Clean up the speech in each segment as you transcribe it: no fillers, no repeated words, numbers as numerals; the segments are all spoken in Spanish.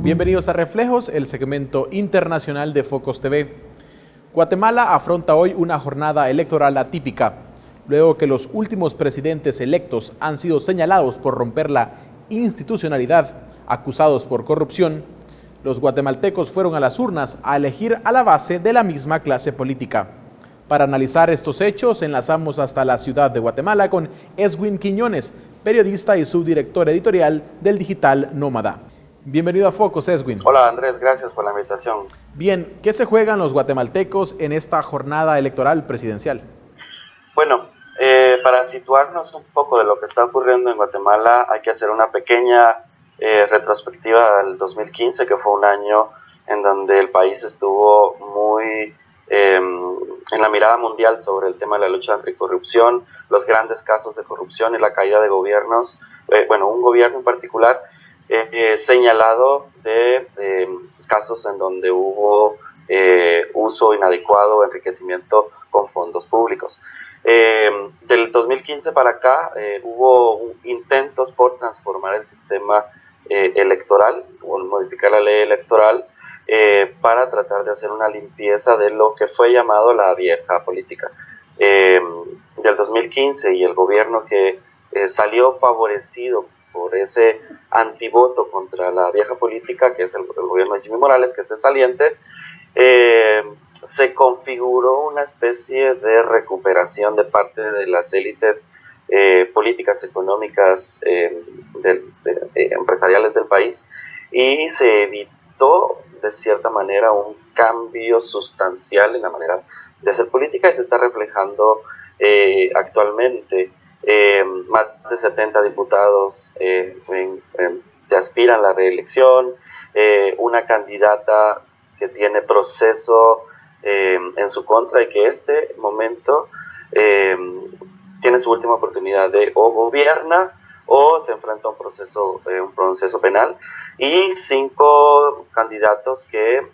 Bienvenidos a Reflejos, el segmento internacional de Focus TV. Guatemala afronta hoy una jornada electoral atípica, luego que los últimos presidentes electos han sido señalados por romper la institucionalidad, acusados por corrupción. Los guatemaltecos fueron a las urnas a elegir a la base de la misma clase política. Para analizar estos hechos, enlazamos hasta la ciudad de Guatemala con Eswin Quiñones, periodista y subdirector editorial del digital Nómada. Bienvenido a Focus, Eswin. Hola Andrés, gracias por la invitación. Bien, ¿qué se juegan los guatemaltecos en esta jornada electoral presidencial? Bueno, para situarnos un poco de lo que está ocurriendo en Guatemala, hay que hacer una pequeña retrospectiva del 2015, que fue un año en donde el país estuvo muy en la mirada mundial sobre el tema de la lucha anticorrupción, los grandes casos de corrupción y la caída de gobiernos, un gobierno en particular, señalado de casos en donde hubo uso inadecuado o enriquecimiento con fondos públicos. Del 2015 para acá hubo intentos por transformar el sistema electoral o modificar la ley electoral para tratar de hacer una limpieza de lo que fue llamado la vieja política. Del 2015 y el gobierno que salió favorecido por ese antivoto contra la vieja política, que es el gobierno de Jimmy Morales, que es el saliente, se configuró una especie de recuperación de parte de las élites políticas, económicas, empresariales del país, y se evitó de cierta manera un cambio sustancial en la manera de hacer política, y se está reflejando actualmente. Más de 70 diputados que aspiran a la reelección, una candidata que tiene proceso en su contra y que este momento tiene su última oportunidad de o gobierna o se enfrenta a un proceso penal, y 5 candidatos que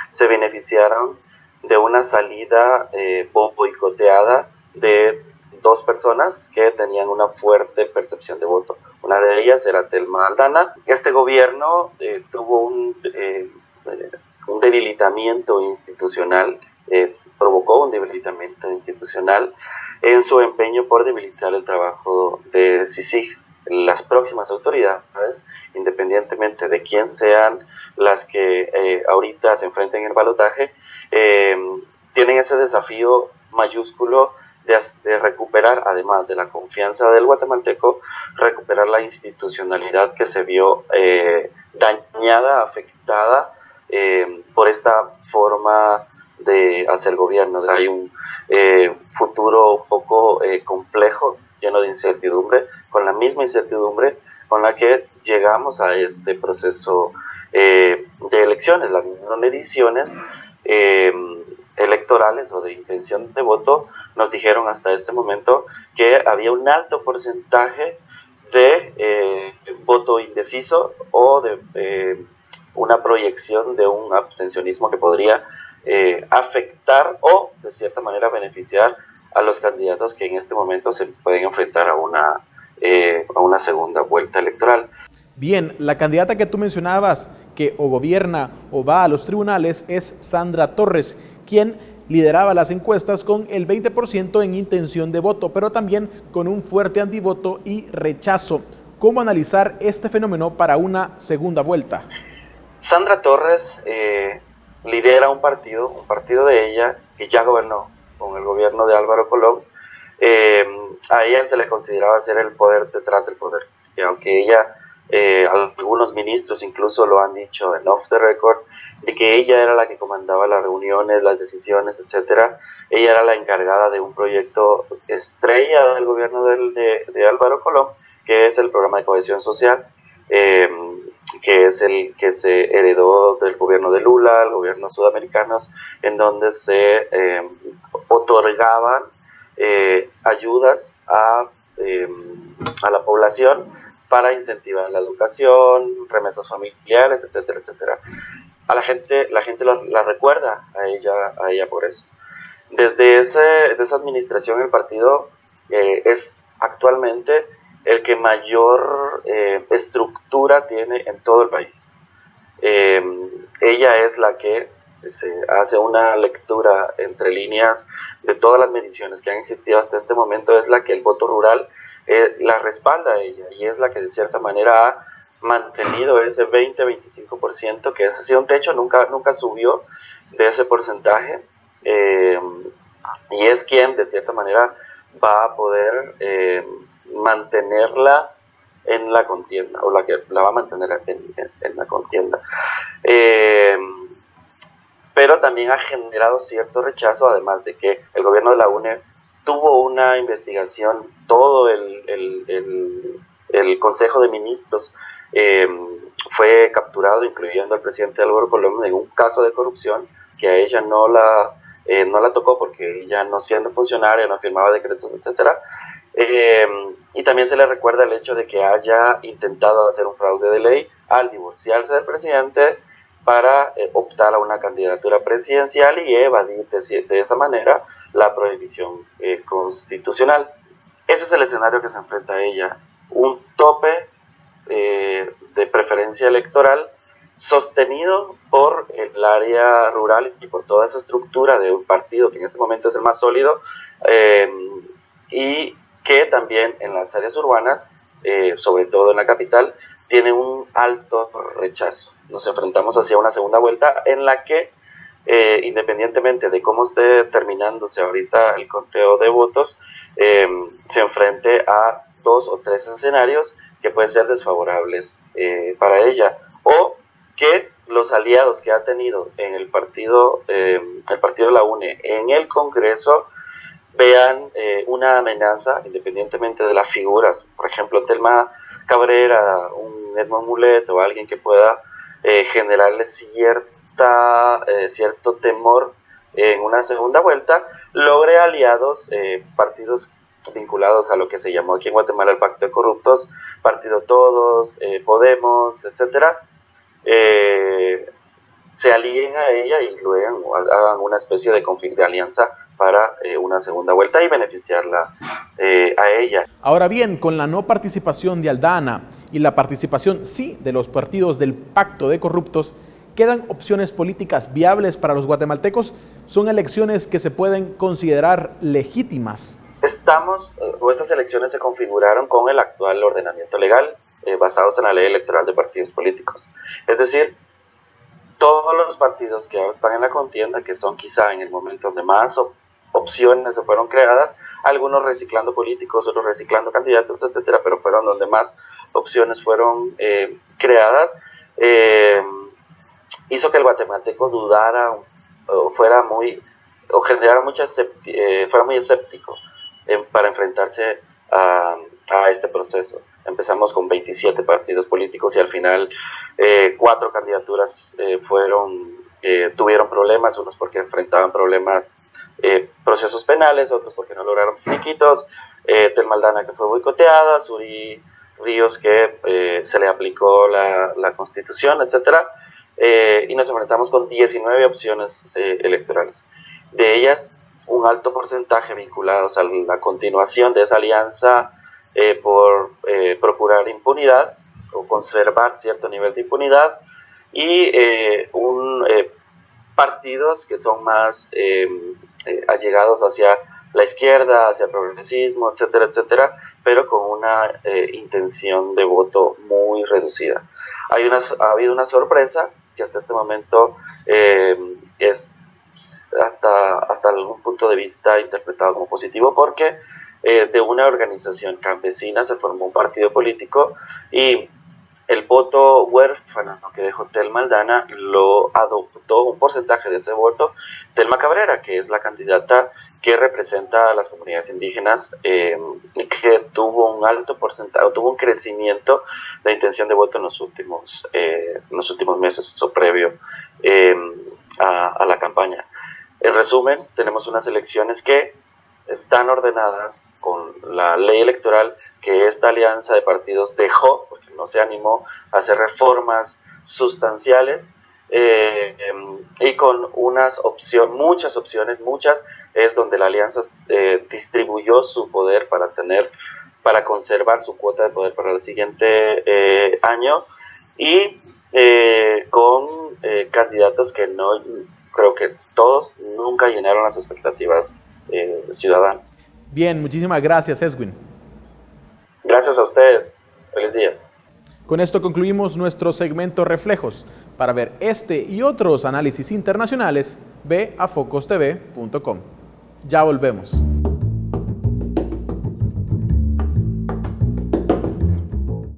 se beneficiaron de una salida boicoteada de 2 personas que tenían una fuerte percepción de voto. Una de ellas era Telma Aldana. Este gobierno tuvo un debilitamiento institucional, provocó un debilitamiento institucional en su empeño por debilitar el trabajo de CICIG. Las próximas autoridades, independientemente de quién sean las que ahorita se enfrenten en el balotaje, tienen ese desafío mayúsculo de recuperar, además de la confianza del guatemalteco, recuperar la institucionalidad que se vio dañada, afectada por esta forma de hacer gobierno. Hay un futuro un poco complejo, lleno de incertidumbre, con la misma incertidumbre con la que llegamos a este proceso de elecciones. Las mismas mediciones electorales o de intención de voto nos dijeron hasta este momento que había un alto porcentaje de voto indeciso o de una proyección de un abstencionismo que podría afectar o de cierta manera beneficiar a los candidatos que en este momento se pueden enfrentar a una segunda vuelta electoral. Bien, la candidata que tú mencionabas, que o gobierna o va a los tribunales, es Sandra Torres, quien lideraba las encuestas con el 20% en intención de voto, pero también con un fuerte antivoto y rechazo. ¿Cómo analizar este fenómeno para una segunda vuelta? Sandra Torres lidera un partido de ella que ya gobernó con el gobierno de Álvaro Colón. A ella se le consideraba ser el poder detrás del poder, y aunque ella, algunos ministros incluso lo han dicho en off the record, de que ella era la que comandaba las reuniones, las decisiones, etcétera. Ella era la encargada de un proyecto estrella del gobierno de Álvaro Colón, que es el programa de cohesión social, que es el que se heredó del gobierno de Lula, el gobierno sudamericanos, en donde se otorgaban ayudas a la población para incentivar la educación, remesas familiares, etcétera, etcétera. La gente la recuerda a ella por eso. Desde esa administración, el partido es actualmente el que mayor estructura tiene en todo el país. ella es la que, si se hace una lectura entre líneas de todas las mediciones que han existido hasta este momento, es la que el voto rural la respalda a ella, y es la que de cierta manera ha mantenido ese 20-25%, que ese ha sido un techo, nunca subió de ese porcentaje, y es quien de cierta manera va a poder mantenerla en la contienda, o la que la va a mantener en la contienda. Pero también ha generado cierto rechazo, además de que el gobierno de la UNE tuvo una investigación, todo el Consejo de Ministros fue capturado, incluyendo al presidente Álvaro Colombo, en un caso de corrupción que a ella no la tocó, porque ella, no siendo funcionaria, no firmaba decretos, etcétera. Y también se le recuerda el hecho de que haya intentado hacer un fraude de ley al divorciarse del presidente para optar a una candidatura presidencial y evadir de esa manera la prohibición constitucional. Ese es el escenario que se enfrenta a ella, un tope de preferencia electoral sostenido por el área rural y por toda esa estructura de un partido que en este momento es el más sólido, y que también en las áreas urbanas, sobre todo en la capital, tiene un alto rechazo. Nos enfrentamos hacia una segunda vuelta en la que, independientemente de cómo esté terminándose ahorita el conteo de votos, se enfrente a 2 o 3 escenarios que pueden ser desfavorables para ella, o que los aliados que ha tenido en el partido de la UNE en el Congreso vean una amenaza, independientemente de las figuras, por ejemplo Telma Cabrera, un Edmond Mulet o alguien que pueda generarle cierto temor en una segunda vuelta, logre aliados, partidos vinculados a lo que se llamó aquí en Guatemala el Pacto de Corruptos, Partido Todos, Podemos, etcétera, se alíen a ella y luego hagan una especie de alianza para una segunda vuelta y beneficiarla a ella. Ahora bien, con la no participación de Aldana y la participación sí de los partidos del Pacto de Corruptos, ¿quedan opciones políticas viables para los guatemaltecos? ¿Son elecciones que se pueden considerar legítimas? Estas elecciones se configuraron con el actual ordenamiento legal, basados en la ley electoral de partidos políticos. Es decir, todos los partidos que ahora están en la contienda, que son quizá en el momento donde más opciones se fueron creadas, algunos reciclando políticos, otros reciclando candidatos, etcétera, pero fueron donde más opciones fueron creadas, hizo que el guatemalteco dudara fuera muy escéptico para enfrentarse a este proceso. Empezamos con 27 partidos políticos y al final 4 candidaturas tuvieron problemas, unos porque enfrentaban problemas, procesos penales, otros porque no lograron finiquitos, Telma Aldana, que fue boicoteada, Suri Ríos, que se le aplicó la Constitución, etcétera, y nos enfrentamos con 19 opciones electorales. De ellas, un alto porcentaje vinculados a la continuación de esa alianza por procurar impunidad o conservar cierto nivel de impunidad, y partidos que son más allegados hacia la izquierda, hacia el progresismo, etcétera, etcétera, pero con una intención de voto muy reducida. Ha habido una sorpresa que hasta este momento es hasta algún punto de vista interpretado como positivo, porque de una organización campesina se formó un partido político y el voto huérfano que dejó Telma Aldana lo adoptó un porcentaje de ese voto Telma Cabrera, que es la candidata que representa a las comunidades indígenas, y que tuvo un alto porcentaje, tuvo un crecimiento de intención de voto en los últimos meses o previo a la campaña. En resumen, tenemos unas elecciones que están ordenadas con la ley electoral que esta alianza de partidos dejó, porque no se animó a hacer reformas sustanciales, y con muchas opciones, es donde la alianza distribuyó su poder para conservar su cuota de poder para el siguiente año, y con candidatos que no, creo que todos nunca llenaron las expectativas ciudadanas. Bien, muchísimas gracias, Eswin. Gracias a ustedes. Feliz día. Con esto concluimos nuestro segmento Reflejos. Para ver este y otros análisis internacionales, ve a focostv.com. Ya volvemos.